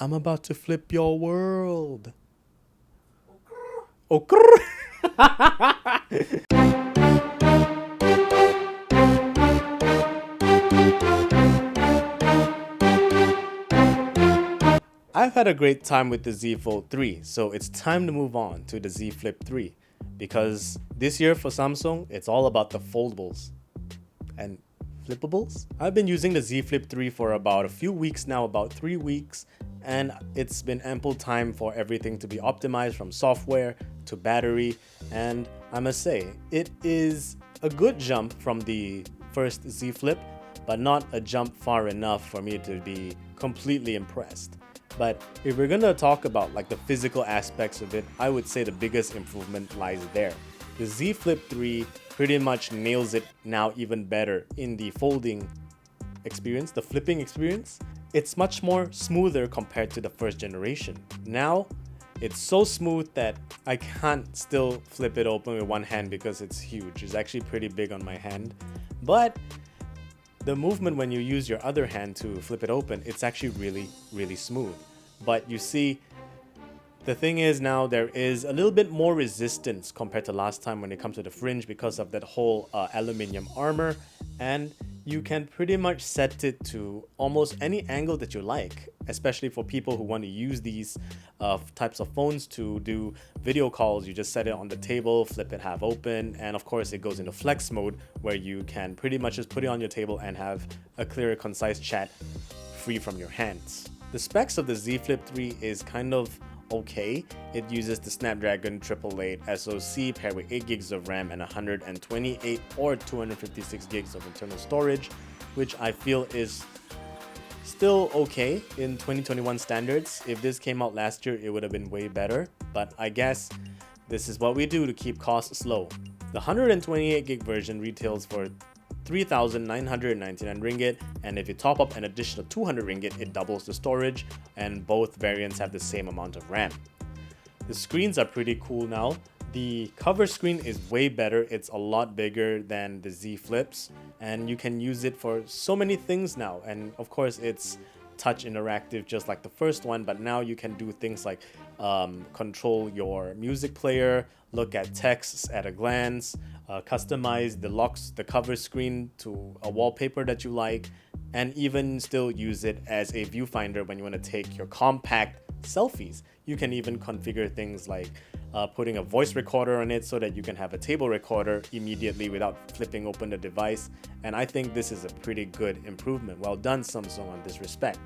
I'm about to flip your world. Oh, grrr. I've had a great time with the Z Fold 3, so it's time to move on to the Z Flip 3. Because this year for Samsung, it's all about the foldables and flippables. I've been using the Z Flip 3 for about a few weeks now, about 3 weeks, and it's been ample time for everything to be optimized from software to battery, and I must say, it is a good jump from the first Z Flip, but not a jump far enough for me to be completely impressed. But if we're gonna talk about like the physical aspects of it, I would say the biggest improvement lies there. The Z Flip 3 pretty much nails it now even better in the folding experience, the flipping experience. It's much more smoother compared to the first generation. Now, it's so smooth that I can't still flip it open with one hand because it's huge. It's actually pretty big on my hand. But the movement when you use your other hand to flip it open, it's actually really smooth. But you see, the thing is now there is a little bit more resistance compared to last time when it comes to the fringe because of that whole aluminium armor, and you can pretty much set it to almost any angle that you like, especially for people who want to use these types of phones to do video calls. You just set it on the table, flip it half open, and of course it goes into flex mode where you can pretty much just put it on your table and have a clear, concise chat free from your hands. The specs of the Z Flip 3 is kind of okay. It uses the Snapdragon 888 SoC paired with 8 gigs of RAM and 128 or 256 gigs of internal storage, which I feel is still okay in 2021 standards. If this came out last year, it would have been way better, but I guess this is what we do to keep costs low. The 128 gig version retails for 3,999 ringgit, and if you top up an additional 200 ringgit, it doubles the storage, and both variants have the same amount of RAM. The screens are pretty cool now. The cover screen is way better. It's a lot bigger than the Z Flips, and you can use it for so many things now. And of course, it's touch interactive just like the first one, but now you can do things like control your music player, look at texts at a glance, customize the cover screen to a wallpaper that you like, and even still use it as a viewfinder when you want to take your compact selfies. You can even configure things like putting a voice recorder on it so that you can have a table recorder immediately without flipping open the device. And I think this is a pretty good improvement. Well done, Samsung, on this respect.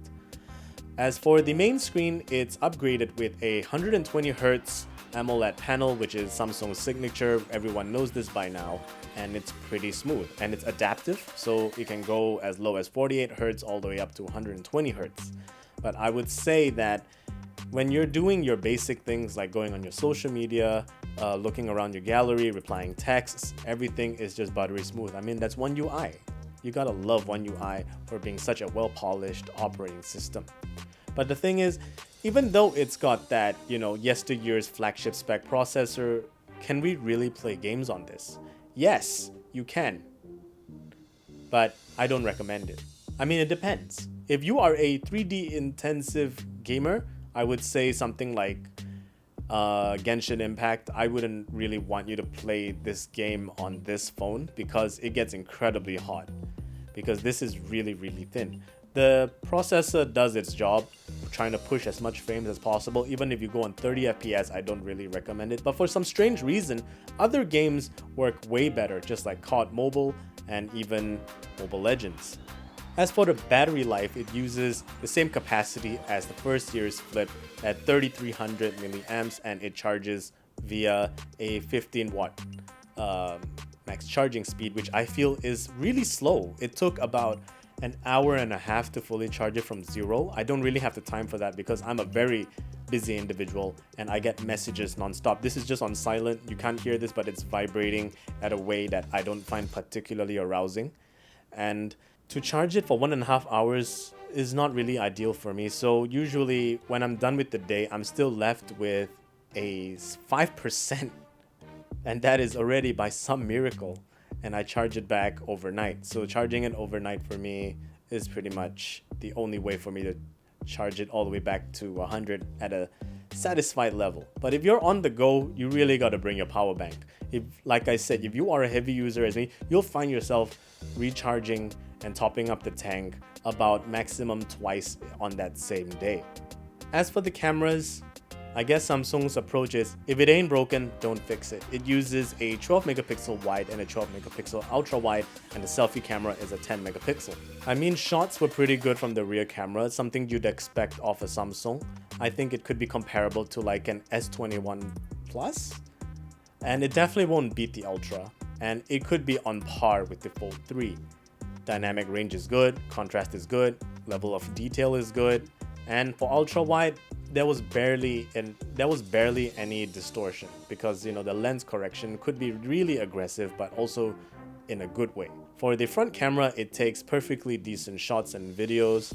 As for the main screen, it's upgraded with a 120Hz AMOLED panel, which is Samsung's signature. Everyone knows this by now, and it's pretty smooth and it's adaptive, so it can go as low as 48Hz all the way up to 120Hz. But I would say that when you're doing your basic things like going on your social media, looking around your gallery, replying texts, everything is just buttery smooth. I mean, that's One UI. You gotta love One UI for being such a well-polished operating system. But the thing is, even though it's got that, yesteryear's flagship spec processor, can we really play games on this? Yes, you can. But I don't recommend it. I mean, it depends. If you are a 3D intensive gamer, I would say something like Genshin Impact. I wouldn't really want you to play this game on this phone because it gets incredibly hot. Because this is really thin. The processor does its job, trying to push as much frames as possible. Even if you go on 30 FPS, I don't really recommend it. But for some strange reason, other games work way better, just like COD Mobile and even Mobile Legends. As for the battery life, it uses the same capacity as the first year's Flip at 3300 milliamps, and it charges via a 15 watt max charging speed, which I feel is really slow. It took about an hour and a half to fully charge it from zero. I don't really have the time for that because I'm a very busy individual and I get messages nonstop. This is just on silent. You can't hear this, but it's vibrating at a way that I don't find particularly arousing. And to charge it for 1.5 hours is not really ideal for me. So usually when I'm done with the day, I'm still left with a 5%. And that is already by some miracle. And I charge it back overnight. So charging it overnight for me is pretty much the only way for me to charge it all the way back to 100 at a satisfied level. But if you're on the go, you really got to bring your power bank. If, like I said, if you are a heavy user as me, you'll find yourself recharging and topping up the tank about maximum twice on that same day. As for the cameras, I guess Samsung's approach is, if it ain't broken, don't fix it. It uses a 12 megapixel wide and a 12 megapixel ultra wide, and the selfie camera is a 10 megapixel. I mean, shots were pretty good from the rear camera, something you'd expect of a Samsung. I think it could be comparable to like an S21 Plus, and it definitely won't beat the Ultra, and it could be on par with the Fold 3. Dynamic range is good, contrast is good, level of detail is good, and for ultra wide, there was barely any distortion, because, you know, the lens correction could be really aggressive, but also in a good way. For the front camera, it takes perfectly decent shots and videos,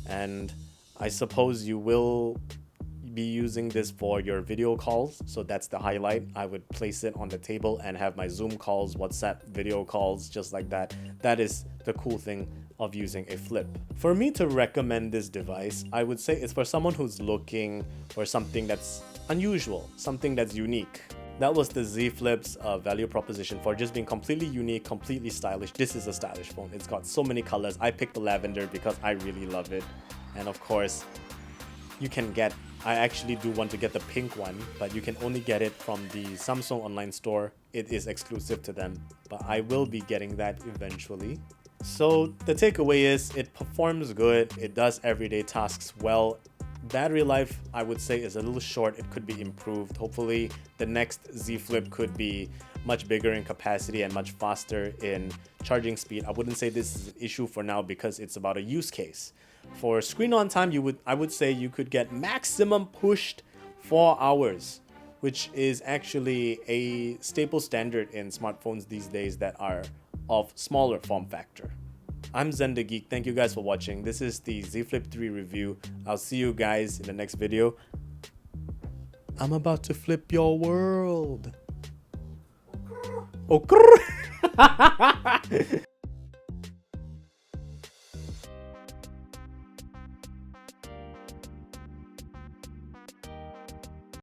and I suppose you will be using this for your video calls, so that's the highlight. I would place it on the table and have my Zoom calls, WhatsApp video calls, just like that. That is the cool thing of using a Flip. For me to recommend this device, I would say it's for someone who's looking for something that's unusual, something that's unique. That was the Z Flip's value proposition for just being completely unique, completely stylish. This is a stylish phone. It's got so many colors. I picked the lavender because I really love it. And of course, you can get, I actually do want to get the pink one, but you can only get it from the Samsung online store. It is exclusive to them, but I will be getting that eventually. So the takeaway is, it performs good, it does everyday tasks well. Battery life, I would say, is a little short. It could be improved. Hopefully the next Z Flip could be much bigger in capacity and much faster in charging speed. I wouldn't say this is an issue for now because it's about a use case. For screen on time, I would say you could get maximum pushed 4 hours, which is actually a staple standard in smartphones these days that are of smaller form factor. I'm Zen the Geek. Thank you guys for watching. This is the Z Flip 3 review. I'll see you guys in the next video. I'm about to flip your world. Oh,